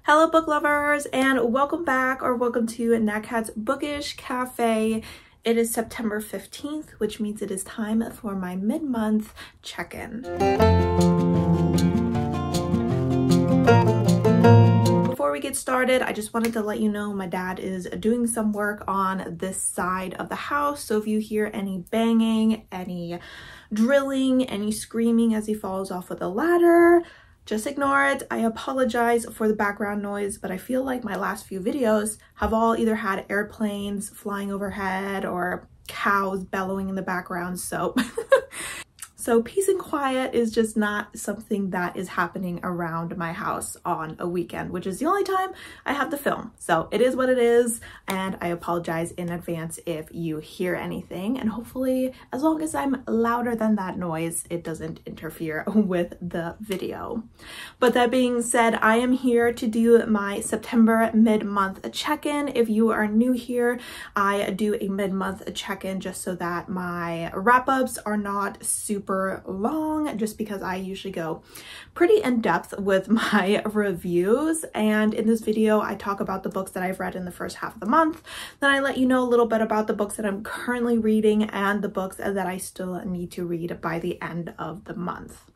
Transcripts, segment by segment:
Hello book lovers, and welcome back or welcome to Nat Cat's Bookish Cafe. It is September 15th, which means it is time for my mid-month check-in. Before we get started, I just wanted to let you know my dad is doing some work on this side of the house. So if you hear any banging, any drilling, any screaming as he falls off of the ladder, just ignore it. I apologize for the background noise, but I feel like my last few videos have all either had airplanes flying overhead or cows bellowing in the background. So peace and quiet is just not something that is happening around my house on a weekend, which is the only time I have to film. So it is what it is, and I apologize in advance if you hear anything. And hopefully, as long as I'm louder than that noise, it doesn't interfere with the video. But that being said, I am here to do my September mid-month check-in. If you are new here, I do a mid-month check-in just so that my wrap-ups are not super long, just because I usually go pretty in depth with my reviews. And in this video, I talk about the books that I've read in the first half of the month. Then I let you know a little bit about the books that I'm currently reading and the books that I still need to read by the end of the month.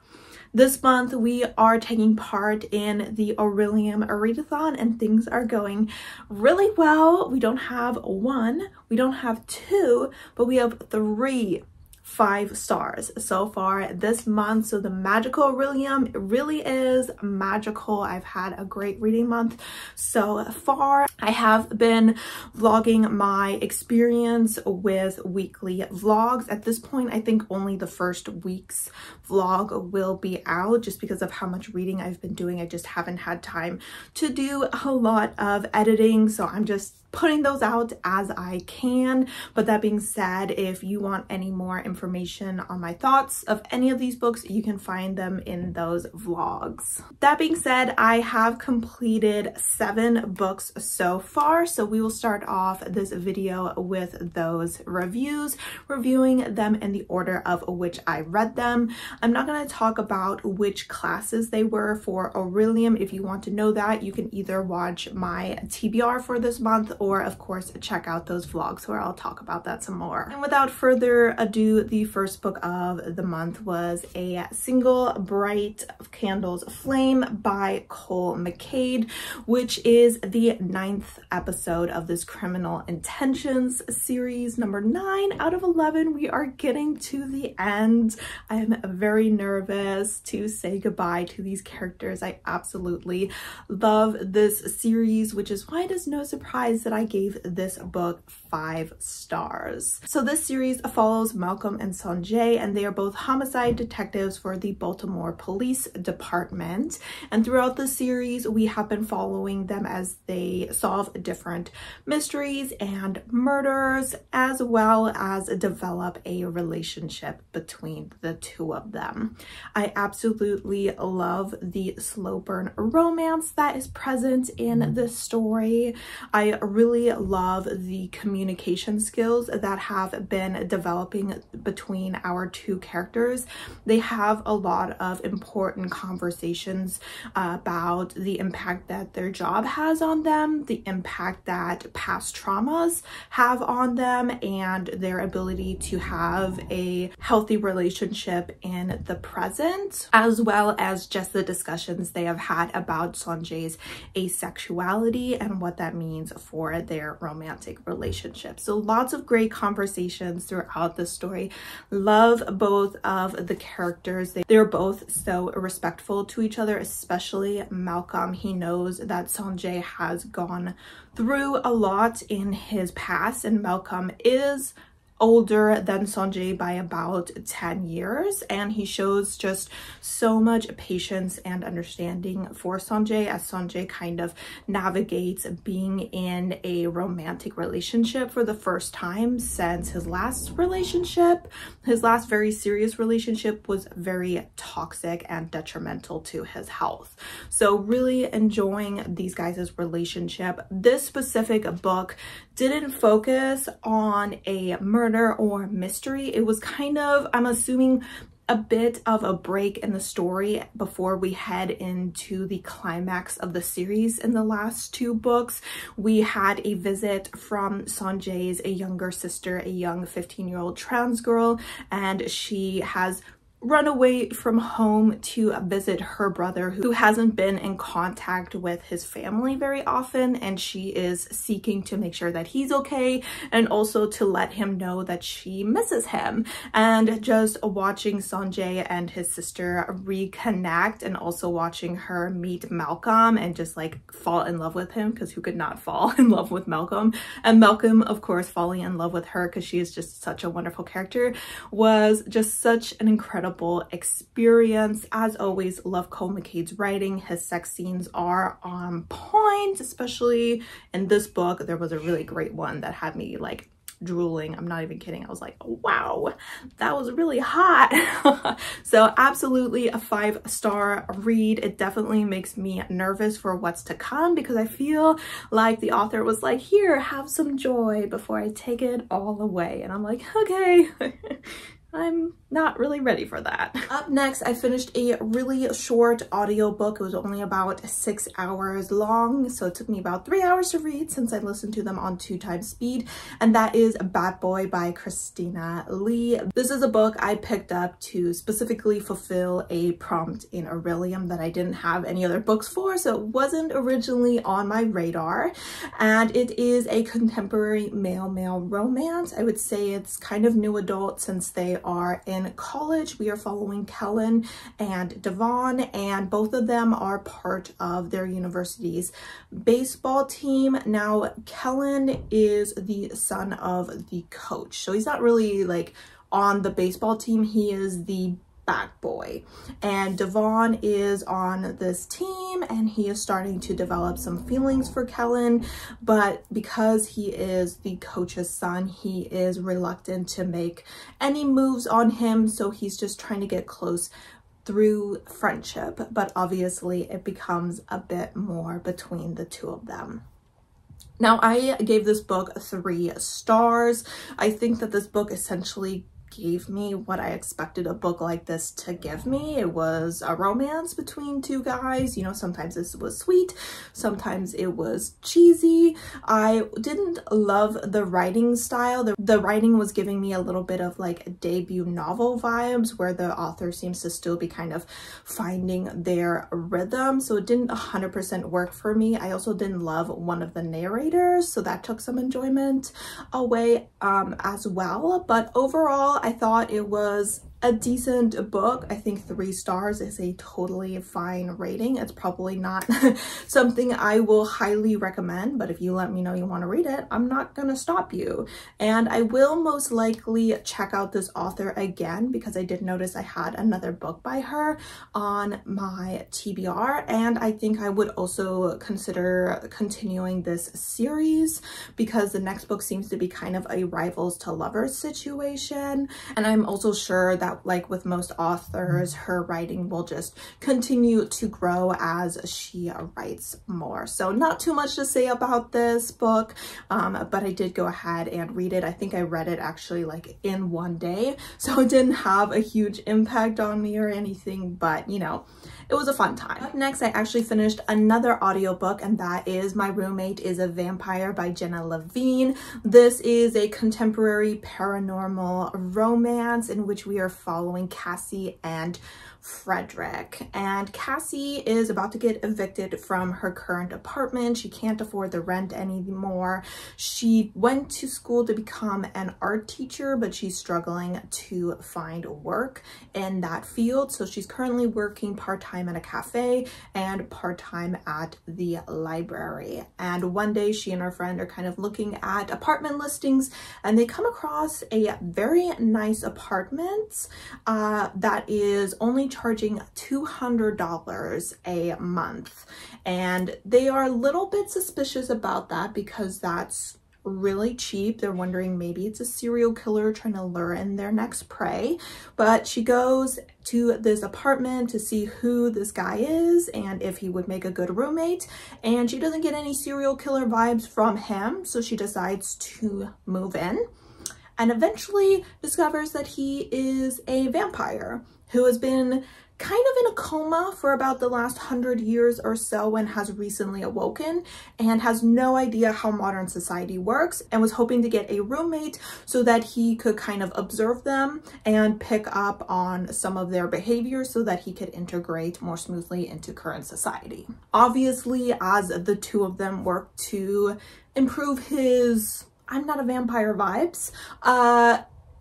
This month, we are taking part in the Aurelium Readathon, and things are going really well. We don't have one, we don't have two, but we have 3 5 stars so far this month. So the magical Aurelium really is magical. I've had a great reading month so far. I have been vlogging my experience with weekly vlogs. At this point, I think only the first week's vlog will be out just because of how much reading I've been doing. I just haven't had time to do a lot of editing, so I'm just putting those out as I can. But that being said, if you want any more information on my thoughts of any of these books, you can find them in those vlogs. That being said, I have completed 7 books so far, so we will start off this video with those reviews, reviewing them in the order of which I read them. I'm not going to talk about which classes they were for Aurelium. If you want to know that, you can either watch my TBR for this month, or of course check out those vlogs where I'll talk about that some more. And without further ado, the first book of the month was A Single Bright Candle's Flame by Cole McCade, which is the 9th episode of this Criminal Intentions series, number 9 out of 11. We are getting to the end. I am very nervous to say goodbye to these characters. I absolutely love this series, which is why it is no surprise that I gave this book 5 stars. So this series follows Malcolm and Sanjay, and they are both homicide detectives for the Baltimore Police Department. And throughout the series, we have been following them as they solve different mysteries and murders, as well as develop a relationship between the two of them. I absolutely love the slow burn romance that is present in this story. I really love the communication skills that have been developing between our 2 characters. They have a lot of important conversations about the impact that their job has on them, the impact that past traumas have on them, and their ability to have a healthy relationship in the present, as well as just the discussions they have had about Sanjay's asexuality and what that means for their romantic relationship. So lots of great conversations throughout the story. Love both of the characters. They're both so respectful to each other, especially Malcolm. He knows that Sanjay has gone through a lot in his past, and Malcolm is older than Sanjay by about 10 years, and he shows just so much patience and understanding for Sanjay as Sanjay kind of navigates being in a romantic relationship for the first time since his last relationship. His last very serious relationship was very toxic and detrimental to his health. So really enjoying these guys' relationship. This specific book didn't focus on a murder or mystery. It was kind of, I'm assuming, a bit of a break in the story before we head into the climax of the series. In the last two books, we had a visit from Sanjay's younger sister, a young 15-year-old trans girl, and she has run away from home to visit her brother who hasn't been in contact with his family very often, and she is seeking to make sure that he's okay and also to let him know that she misses him. And just watching Sanjay and his sister reconnect, and also watching her meet Malcolm and just like fall in love with him, because who could not fall in love with Malcolm, and Malcolm of course falling in love with her because she is just such a wonderful character, was just such an incredible experience. As always, love Cole McCade's writing. His sex scenes are on point, especially in this book. There was a really great one that had me like drooling. I'm not even kidding. I was like, oh, wow, that was really hot. So absolutely a 5-star read. It definitely makes me nervous for what's to come, because I feel like the author was like, here, have some joy before I take it all away. And I'm like, okay. I'm not really ready for that. Up next, I finished a really short audiobook. It was only about 6 hours long, so it took me about 3 hours to read since I listened to them on 2x speed, and that is Bad Boy by Christina Lee. This is a book I picked up to specifically fulfill a prompt in Aurelium that I didn't have any other books for, so it wasn't originally on my radar, and it is a contemporary male-male romance. I would say it's kind of new adult since they are in college. We are following Kellen and Devon, and both of them are part of their university's baseball team. Now, Kellen is the son of the coach, so he's not really like on the baseball team. He is the bat boy, and Devon is on this team, and he is starting to develop some feelings for Kellen, but because he is the coach's son, he is reluctant to make any moves on him, so he's just trying to get close through friendship, but obviously it becomes a bit more between the two of them. Now, I gave this book 3 stars. I think that this book essentially gave me what I expected a book like this to give me. It was a romance between two guys. You know, sometimes this was sweet, sometimes it was cheesy. I didn't love the writing style. The writing was giving me a little bit of like debut novel vibes, where the author seems to still be kind of finding their rhythm, so it didn't 100% work for me. I also didn't love one of the narrators, so that took some enjoyment away as well. But overall, I thought it was a decent book. I think 3 stars is a totally fine rating. It's probably not something I will highly recommend, but if you let me know you want to read it, I'm not gonna stop you. And I will most likely check out this author again, because I did notice I had another book by her on my TBR, and I think I would also consider continuing this series, because the next book seems to be kind of a rivals to lovers situation, and I'm also sure that, like with most authors, her writing will just continue to grow as she writes more. So not too much to say about this book, but I did go ahead and read it. I think I read it actually like in one day, so it didn't have a huge impact on me or anything, but you know, it was a fun time. Up next, I actually finished another audiobook, and that is My Roommate is a Vampire by Jenna Levine. This is a contemporary paranormal romance in which we are following Cassie and Frederick. And Cassie is about to get evicted from her current apartment. She can't afford the rent anymore. She went to school to become an art teacher, but she's struggling to find work in that field. So she's currently working part-time at a cafe and part-time at the library. And one day she and her friend are kind of looking at apartment listings, and they come across a very nice apartment that is only charging $200 a month, and they are a little bit suspicious about that because that's really cheap. They're wondering maybe it's a serial killer trying to lure in their next prey. But she goes to this apartment to see who this guy is and if he would make a good roommate, and she doesn't get any serial killer vibes from him, so she decides to move in and eventually discovers that he is a vampire. who has been kind of in a coma for about the last 100 years or so and has recently awoken and has no idea how modern society works and was hoping to get a roommate so that he could kind of observe them and pick up on some of their behaviors so that he could integrate more smoothly into current society. Obviously, as the two of them work to improve his I'm not a vampire vibes,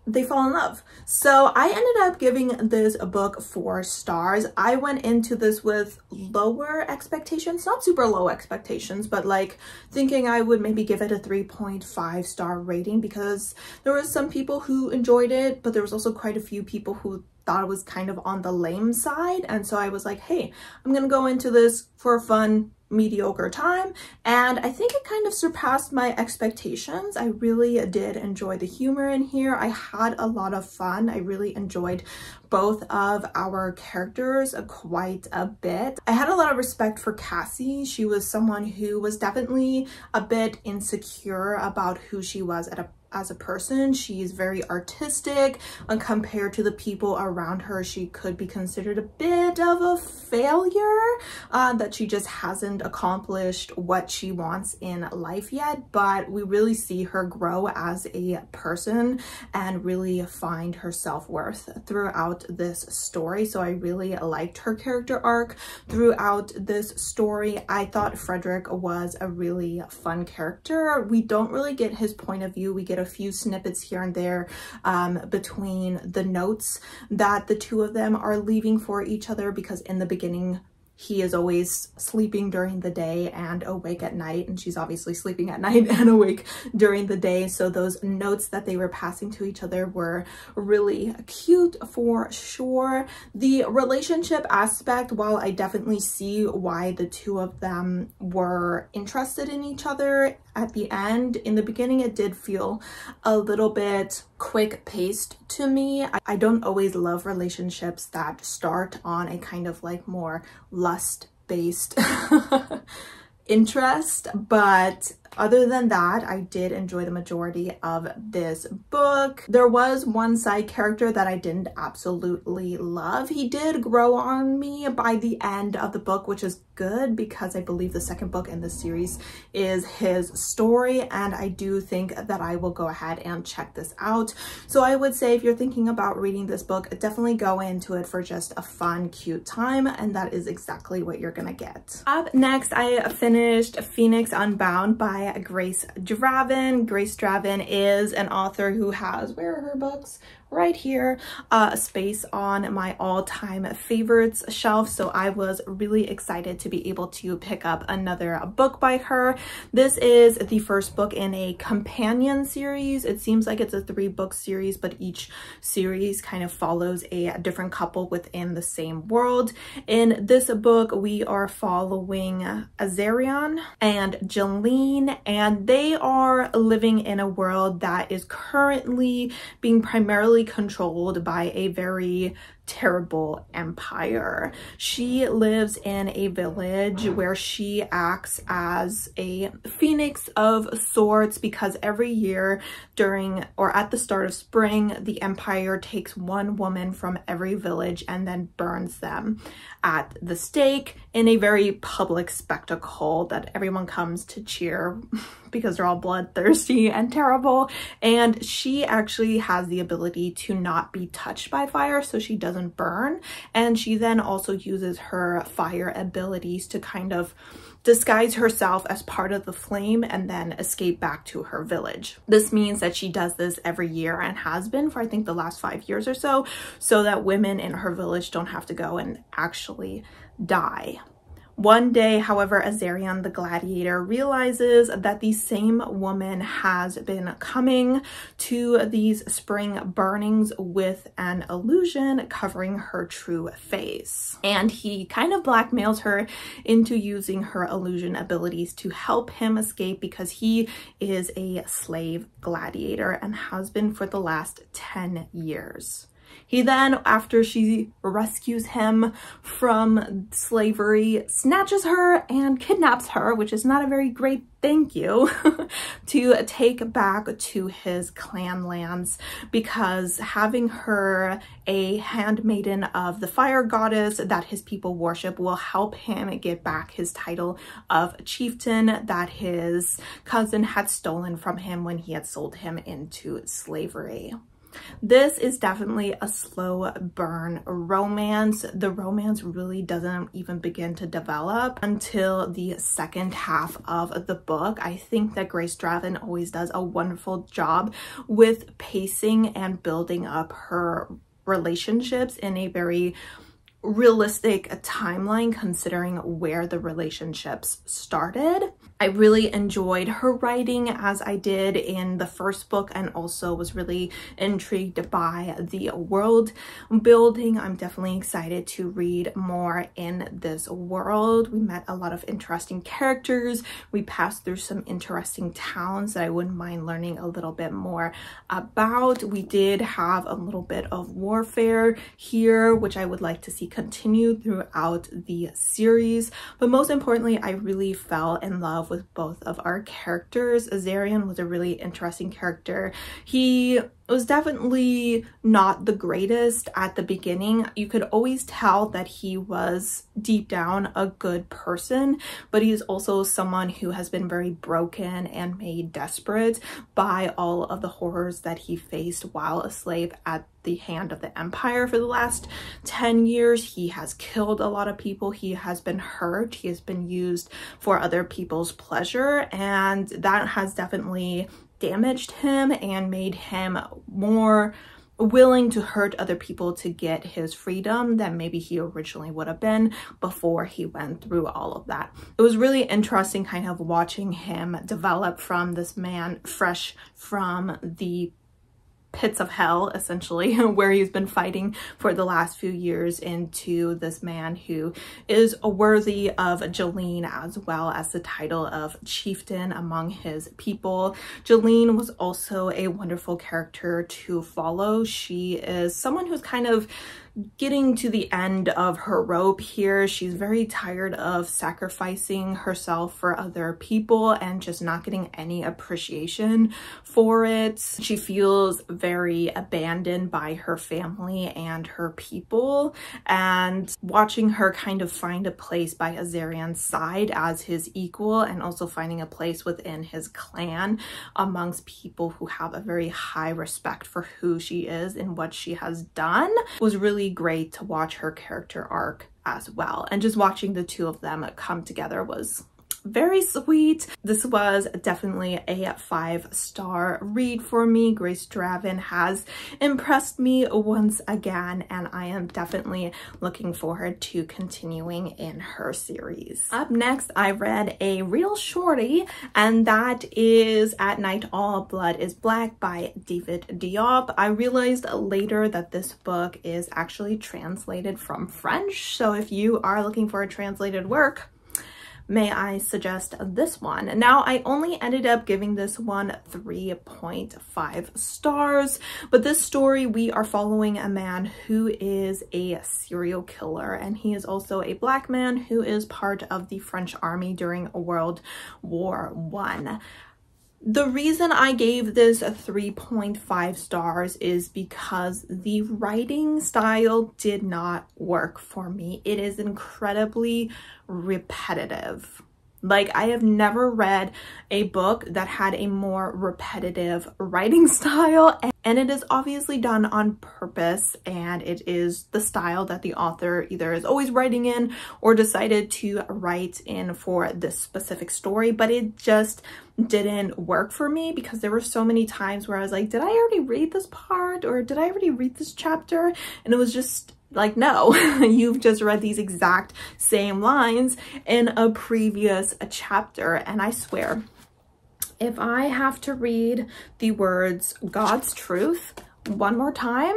they fall in love. So I ended up giving this book 4 stars. I went into this with lower expectations, not super low expectations, but like thinking I would maybe give it a 3.5 star rating because there were some people who enjoyed it, but there was also quite a few people who thought it was kind of on the lame side. And so I was like, hey, I'm gonna go into this for a fun, mediocre time, and I think it kind of surpassed my expectations. I really did enjoy the humor in here. I had a lot of fun. I really enjoyed both of our characters quite a bit. I had a lot of respect for Cassie. She was someone who was definitely a bit insecure about who she was as a person. She's very artistic, and compared to the people around her, she could be considered a bit of a failure, that she just hasn't accomplished what she wants in life yet. But we really see her grow as a person and really find her self-worth throughout this story. So I really liked her character arc throughout this story. I thought Frederick was a really fun character. We don't really get his point of view. We get a few snippets here and there between the notes that the two of them are leaving for each other, because in the beginning he is always sleeping during the day and awake at night, and she's obviously sleeping at night and awake during the day. So those notes that they were passing to each other were really cute for sure. The relationship aspect, while I definitely see why the two of them were interested in each other at the end, in the beginning it did feel a little bit quick-paced to me. I don't always love relationships that start on a kind of like more lust-based interest, but other than that, I did enjoy the majority of this book. There was one side character that I didn't absolutely love. He did grow on me by the end of the book, which is good because I believe the second book in the series is his story, and I do think that I will go ahead and check this out. So I would say if you're thinking about reading this book, definitely go into it for just a fun, cute time, and that is exactly what you're gonna get. Up next, I finished Phoenix Unbound by Grace Draven. Grace Draven is an author who has, where are her books? Right here, a space on my all-time favorites shelf. So I was really excited to be able to pick up another book by her. This is the first book in a companion series. It seems like it's a 3-book series, but each series kind of follows a different couple within the same world. In this book, we are following Azarion and Jolene, and they are living in a world that is currently being primarily controlled by a very terrible empire. She lives in a village where she acts as a phoenix of sorts, because every year during or at the start of spring, the empire takes one woman from every village and then burns them at the stake in a very public spectacle that everyone comes to cheer because they're all bloodthirsty and terrible. And she actually has the ability to not be touched by fire, so she doesn't burn. And she then also uses her fire abilities to kind of disguise herself as part of the flame and then escape back to her village. This means that she does this every year and has been for I think the last 5 years or so, so that women in her village don't have to go and actually die. One day, however, Azarion the gladiator realizes that the same woman has been coming to these spring burnings with an illusion covering her true face. And he kind of blackmails her into using her illusion abilities to help him escape, because he is a slave gladiator and has been for the last 10 years. He then, after she rescues him from slavery, snatches her and kidnaps her, which is not a very great thank you, to take back to his clan lands, because having her a handmaiden of the fire goddess that his people worship will help him get back his title of chieftain that his cousin had stolen from him when he had sold him into slavery. This is definitely a slow burn romance. The romance really doesn't even begin to develop until the second half of the book. I think that Grace Draven always does a wonderful job with pacing and building up her relationships in a very realistic timeline considering where the relationships started. I really enjoyed her writing as I did in the first book, and also was really intrigued by the world building. I'm definitely excited to read more in this world. We met a lot of interesting characters. We passed through some interesting towns that I wouldn't mind learning a little bit more about. We did have a little bit of warfare here, which I would like to see continue throughout the series. But most importantly, I really fell in love with both of our characters. Azarian was a really interesting character. He was definitely not the greatest at the beginning. You could always tell that he was deep down a good person, but he's also someone who has been very broken and made desperate by all of the horrors that he faced while a slave at the hand of the empire for the last 10 years. He has killed a lot of people. He has been hurt. He has been used for other people's pleasure, and that has definitely damaged him and made him more willing to hurt other people to get his freedom than maybe he originally would have been before he went through all of that. It was really interesting kind of watching him develop from this man fresh from the pits of hell, essentially, where he's been fighting for the last few years, into this man who is worthy of Jolene as well as the title of chieftain among his people. Jolene was also a wonderful character to follow. She is someone who's kind of getting to the end of her rope here. She's very tired of sacrificing herself for other people and just not getting any appreciation for it. She feels very abandoned by her family and her people, and watching her kind of find a place by Azarian's side as his equal, and also finding a place within his clan amongst people who have a very high respect for who she is and what she has done, was really great to watch her character arc as well. And just watching the two of them come together was very sweet. This was definitely a 5-star read for me. Grace Draven has impressed me once again, and I am definitely looking forward to continuing in her series. Up next, I read a real shorty, and that is At Night All Blood is Black by David Diop. I realized later that this book is actually translated from French, so if you are looking for a translated work, may I suggest this one. Now, I only ended up giving this one 3.5 stars, but this story, we are following a man who is a serial killer, and he is also a Black man who is part of the French army during World War I. The reason I gave this a 3.5 stars is because the writing style did not work for me. It is incredibly repetitive. Like, I have never read a book that had a more repetitive writing style, and it is obviously done on purpose, and it is the style that the author either is always writing in or decided to write in for this specific story, but it just didn't work for me because there were so many times where I was like, did I already read this part, or did I already read this chapter? And it was just like, no, you've just read these exact same lines in a previous chapter. And I swear, if I have to read the words God's truth one more time,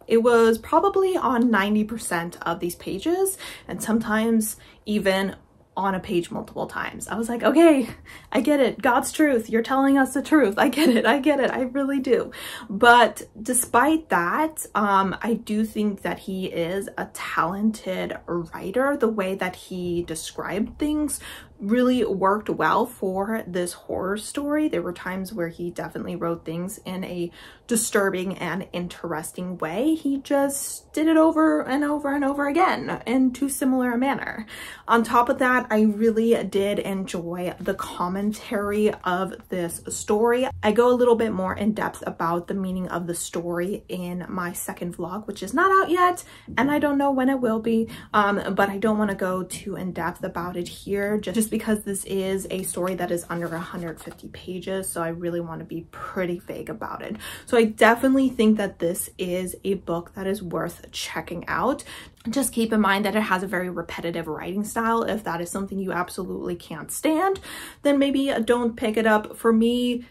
it was probably on 90% of these pages, and sometimes even on a page multiple times. I was like, okay, I get it. God's truth. You're telling us the truth. I get it. I get it. I really do. But despite that, I do think that he is a talented writer. The way that he described things really worked well for this horror story. There were times where he definitely wrote things in a disturbing and interesting way. He just did it over and over and over again in too similar a manner. On top of that, I really did enjoy the commentary of this story. I go a little bit more in depth about the meaning of the story in my second vlog, which is not out yet, and I don't know when it will be, but I don't want to go too in depth about it here, just because this is a story that is under 150 pages, so I really want to be pretty vague about it. So I definitely think that this is a book that is worth checking out. Just keep in mind that it has a very repetitive writing style. If that is something you absolutely can't stand, then maybe don't pick it up. For me,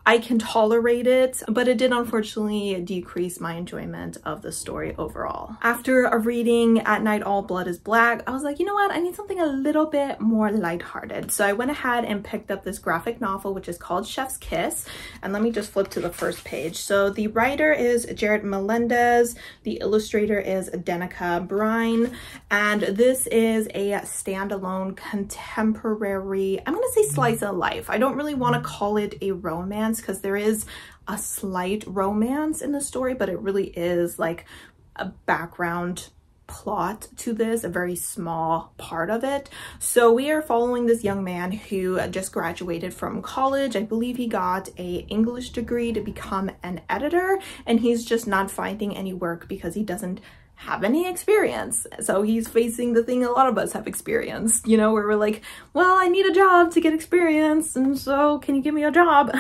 I can tolerate it, but it did unfortunately decrease my enjoyment of the story overall. After reading At Night All Blood is Black, I was like, you know what? I need something a little bit more lighthearted. So I went ahead and picked up this graphic novel, which is called Chef's Kiss. And let me just flip to the first page. So the writer is Jared Melendez. The illustrator is Danica Brine. And this is a standalone contemporary, I'm gonna say slice of life. I don't really want to call it a romance, because there is a slight romance in the story, but it really is like a background plot to this, a very small part of it. So we are following this young man who just graduated from college. I believe he got an English degree to become an editor, and he's just not finding any work because he doesn't have any experience. So he's facing the thing a lot of us have experienced, you know, where we're like, well, I need a job to get experience, and so can you give me a job?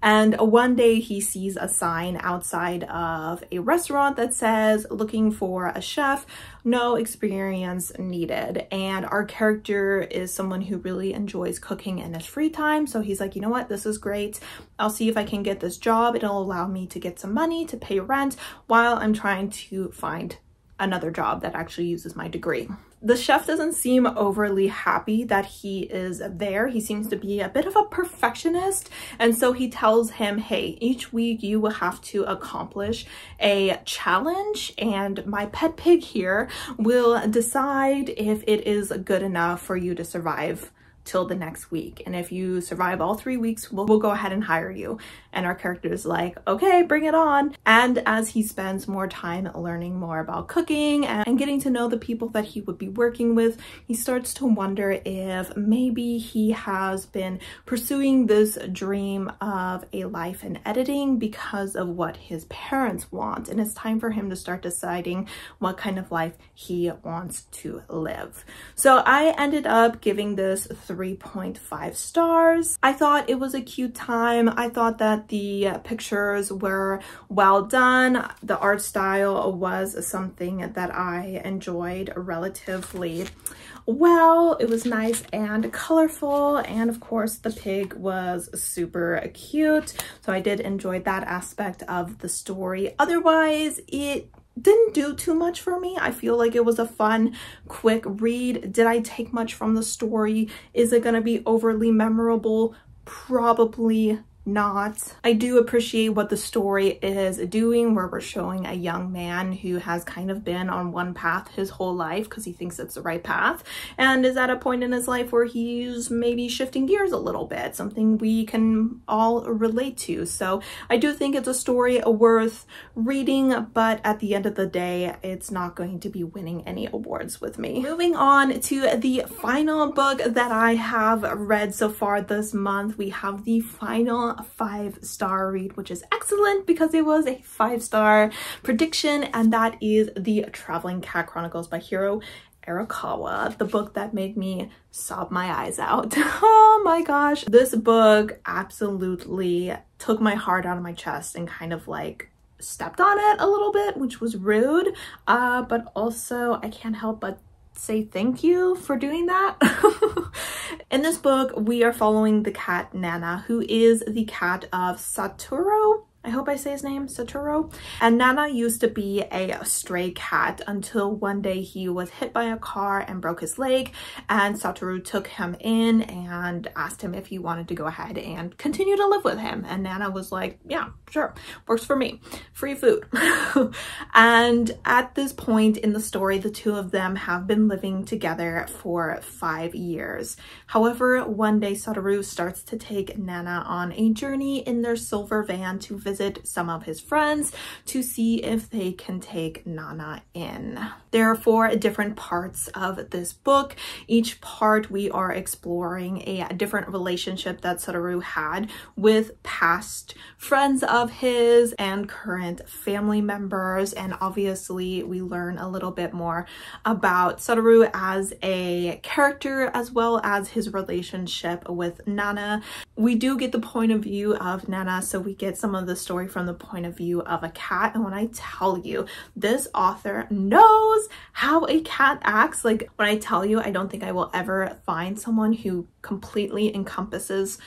And one day he sees a sign outside of a restaurant that says, looking for a chef, no experience needed. And our character is someone who really enjoys cooking in his free time. So he's like, you know what, this is great. I'll see if I can get this job. It'll allow me to get some money to pay rent while I'm trying to find another job that actually uses my degree. The chef doesn't seem overly happy that he is there. He seems to be a bit of a perfectionist. And so he tells him, hey, each week you will have to accomplish a challenge, and my pet pig here will decide if it is good enough for you to survive till the next week. And if you survive all 3 weeks, we'll go ahead and hire you. And our character is like, okay, bring it on. And as he spends more time learning more about cooking and getting to know the people that he would be working with, he starts to wonder if maybe he has been pursuing this dream of a life in editing because of what his parents want. And it's time for him to start deciding what kind of life he wants to live. So I ended up giving this 3.5 stars. I thought it was a cute time. I thought that the pictures were well done. The art style was something that I enjoyed relatively well. It was nice and colorful, and of course the pig was super cute. So I did enjoy that aspect of the story. Otherwise, it didn't do too much for me. I feel like it was a fun, quick read. Did I take much from the story? Is it gonna be overly memorable? Probably not. I do appreciate what the story is doing, where we're showing a young man who has kind of been on one path his whole life because he thinks it's the right path, and is at a point in his life where he's maybe shifting gears a little bit, something we can all relate to. So I do think it's a story worth reading, but at the end of the day, it's not going to be winning any awards with me. Moving on to the final book that I have read so far this month, we have the final 5-star read, which is excellent because it was a 5-star prediction, and that is the Traveling Cat Chronicles by Hiro Arakawa, the book that made me sob my eyes out. Oh my gosh, this book absolutely took my heart out of my chest and kind of like stepped on it a little bit, which was rude, but also I can't help but say thank you for doing that. In this book, we are following the cat Nana, who is the cat of Satoru. I hope I say his name, Satoru. And Nana used to be a stray cat until one day he was hit by a car and broke his leg, and Satoru took him in and asked him if he wanted to go ahead and continue to live with him. And Nana was like, yeah, sure, works for me, free food. And at this point in the story, the two of them have been living together for 5 years. However, one day Satoru starts to take Nana on a journey in their silver van to visit some of his friends to see if they can take Nana in. There are 4 different parts of this book. Each part we are exploring a different relationship that Satoru had with past friends of his and current family members, and obviously we learn a little bit more about Satoru as a character as well as his relationship with Nana. We do get the point of view of Nana, so we get some of the story from the point of view of a cat. And when I tell you, this author knows how a cat acts. Like, when I tell you, I don't think I will ever find someone who completely encompasses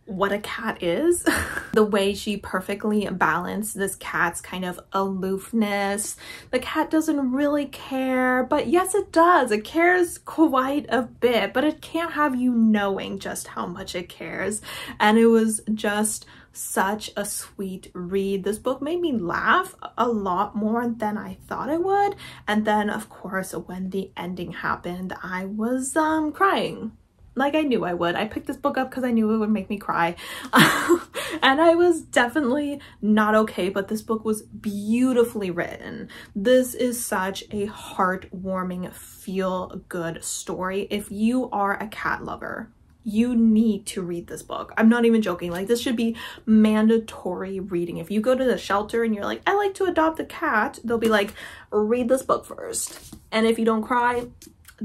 what a cat is. The way she perfectly balanced this cat's kind of aloofness. The cat doesn't really care, but yes it does. It cares quite a bit, but it can't have you knowing just how much it cares. And it was just such a sweet read. This book made me laugh a lot more than I thought it would. And then of course when the ending happened, I was crying. Like I knew I would. I picked this book up because I knew it would make me cry. And I was definitely not okay, but this book was beautifully written. This is such a heartwarming, feel-good story. If you are a cat lover, you need to read this book. I'm not even joking. Like, this should be mandatory reading. If you go to the shelter and you're like, I like to adopt a cat, they'll be like, read this book first. And if you don't cry,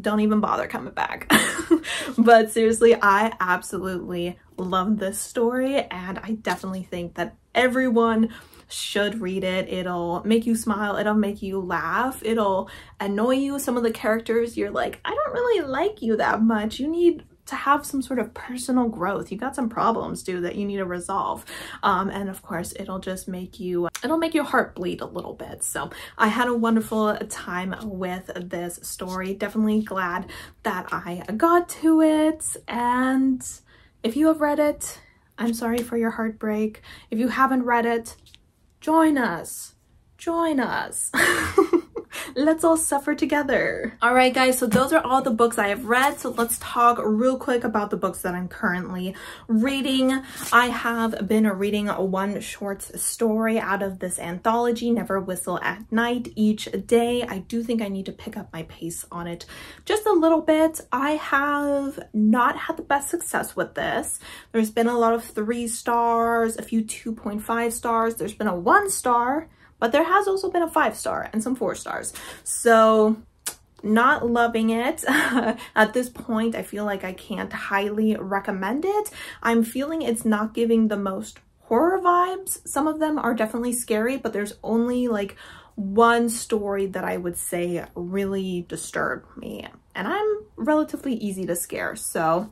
don't even bother coming back. But seriously, I absolutely love this story, and I definitely think that everyone should read it. It'll make you smile, it'll make you laugh, it'll annoy you. Some of the characters you're like, I don't really like you that much. You need to have some sort of personal growth. You got some problems, dude, that you need to resolve. And of course, it'll just make you, it'll make your heart bleed a little bit. So I had a wonderful time with this story. Definitely glad that I got to it. And if you have read it, I'm sorry for your heartbreak. If you haven't read it, join us. Join us. Let's all suffer together. All right, guys, so those are all the books I have read. So let's talk real quick about the books that I'm currently reading. I have been reading one short story out of this anthology, Never Whistle at Night, each day. I do think I need to pick up my pace on it just a little bit. I have not had the best success with this. There's been a lot of 3 stars, a few 2.5 stars. There's been a 1 star. But there has also been a 5-star and some 4 stars. So not loving it. At this point, I feel like I can't highly recommend it. I'm feeling it's not giving the most horror vibes. Some of them are definitely scary, but there's only like 1 story that I would say really disturbed me. And I'm relatively easy to scare, so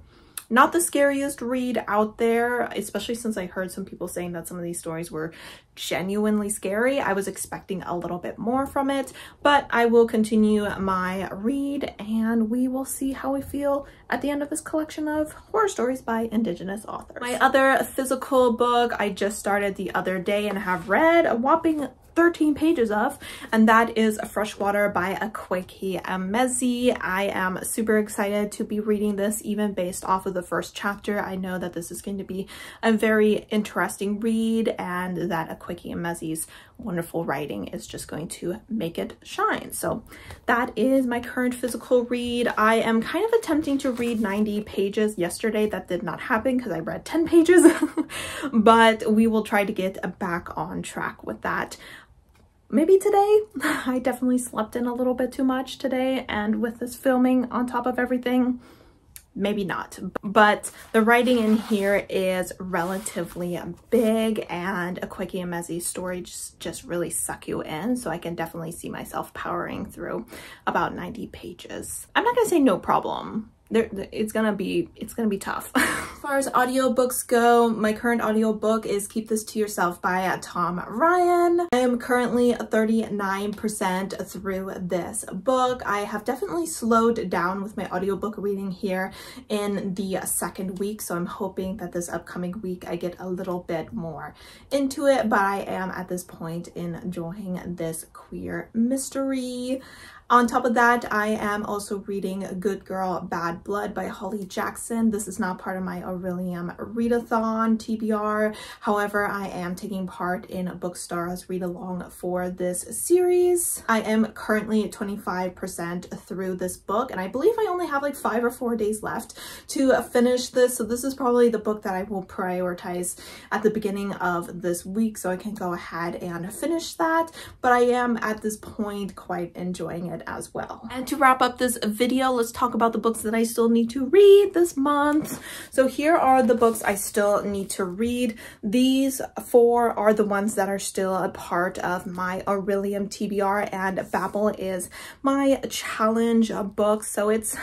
not the scariest read out there, especially since I heard some people saying that some of these stories were genuinely scary. I was expecting a little bit more from it, but I will continue my read and we will see how we feel at the end of this collection of horror stories by Indigenous authors. My other physical book I just started the other day and have read a whopping 13 pages of, and that is Freshwater by Akwaeke Emezi. I am super excited to be reading this, even based off of the first chapter. I know that this is going to be a very interesting read, and that Akwaeke Emezi's wonderful writing is just going to make it shine. So that is my current physical read. I am kind of attempting to read 90 pages yesterday. That did not happen because I read 10 pages, but we will try to get back on track with that. Maybe today. I definitely slept in a little bit too much today, and with this filming on top of everything, maybe not. But the writing in here is relatively big, and Akwaeke Emezi's stories just really suck you in, so I can definitely see myself powering through about 90 pages. I'm not gonna say no problem. It's gonna be tough. far as audiobooks go, my current audiobook is Keep This to Yourself by Tom Ryan. I am currently 39% through this book. I have definitely slowed down with my audiobook reading here in the second week, so I'm hoping that this upcoming week I get a little bit more into it, but I am at this point enjoying this queer mystery. On top of that, I am also reading Good Girl, Bad Blood by Holly Jackson. This is not part of my Aurelium readathon TBR. However, I am taking part in Bookstar's read along for this series. I am currently 25% through this book, and I believe I only have like 5 or 4 days left to finish this. So this is probably the book that I will prioritize at the beginning of this week so I can go ahead and finish that. But I am at this point quite enjoying it as well. And to wrap up this video, let's talk about the books that I still need to read this month. So here are the books I still need to read. These 4 are the ones that are still a part of my Aurelium TBR, and Babel is my challenge book. So it's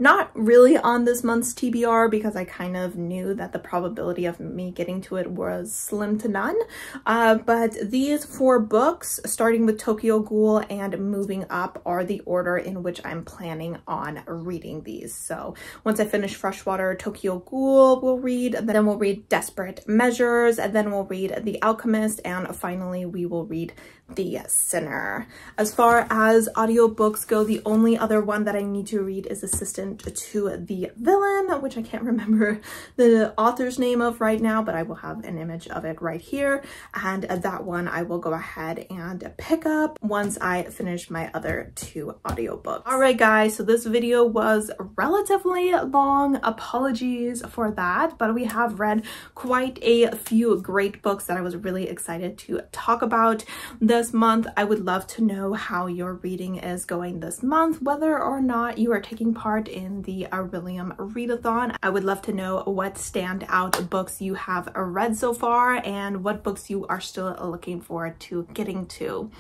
not really on this month's TBR because I kind of knew that the probability of me getting to it was slim to none. But these 4 books, starting with Tokyo Ghoul and moving up, are the order in which I'm planning on reading these. So once I finish Freshwater, Tokyo Ghoul we'll read, then we'll read Desperate Measures, and then we'll read The Alchemist, and finally we will read The Sinner. As far as audiobooks go, the only other one that I need to read is Assistant to the Villain, which I can't remember the author's name of right now, but I will have an image of it right here, and that one I will go ahead and pick up once I finish my other 2 audiobooks. All right guys, so this video was relatively long, apologies for that, but we have read quite a few great books that I was really excited to talk about this month. I would love to know how your reading is going this month, whether or not you are taking part in the Aurelium readathon. I would love to know what standout books you have read so far and what books you are still looking forward to getting to.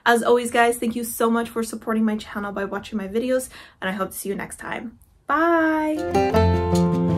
As always guys, thank you so much for supporting my channel by watching my videos, and I hope to see you next time. Bye!